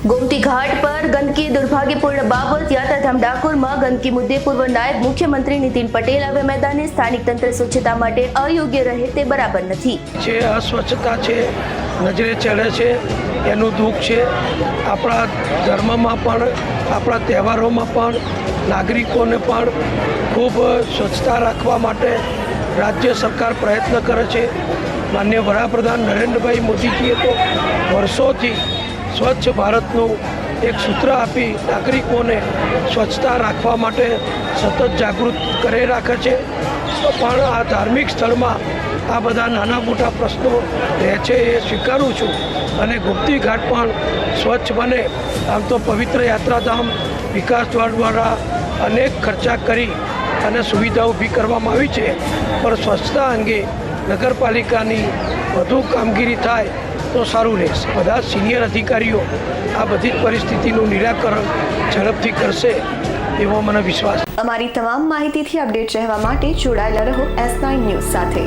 गोमती घाट पर गंदकी दुर्भाग्यपूर्ण बाबत यात्राधाम डाकोर में गंदकी मुद्दे पूर्व नायब मुख्यमंत्री नितिन पटेल હવે मैदाने स्थानिक तंत्र स्वच्छता માટે અયોગ્ય રહે તે બરાબર નથી। જે અસ્વચ્છતા છે નજરે ચડે છે એનું દુઃખ છે। આપણા ધર્મમાં પણ આપણા તહેવારોમાં પણ નાગરિકોને પણ ખૂબ સ્વચ્છતા રાખવા માટે રાજ્ય સરકાર પ્રયત્ન કરે છે। માનનીય વડાપ્રધાન નરેન્દ્રભાઈ મોદીજીએ તો વર્ષોથી સ્વચ્છ ભારતનું એક સૂત્ર આપી નાગરિકોને સ્વચ્છતા રાખવા માટે સતત જાગૃત કરી રાખે છે। પણ આ ધાર્મિક સ્થળમાં આ બધા નાના મોટા પ્રશ્નો રહે છે એ સ્વીકારું છું અને ગોમતી ઘાટ પણ સ્વચ્છ બને। આમ તો પવિત્ર યાત્રાધામ વિકાસ દ્વારા અનેક ખર્ચા કરી અને સુવિધા ઊભી કરવામાં આવી છે, પણ સ્વચ્છતા અંગે નગરપાલિકાની વધુ કામગીરી થાય તો સારું રહેશે। બધા સિનિયર અધિકારીઓ આ બધી જ પરિસ્થિતિનું નિરાકરણ ઝડપથી કરશે એવો મને વિશ્વાસ। અમારી તમામ માહિતીથી અપડેટ રહેવા માટે જોડાયેલા રહો S9 ન્યૂઝ સાથે।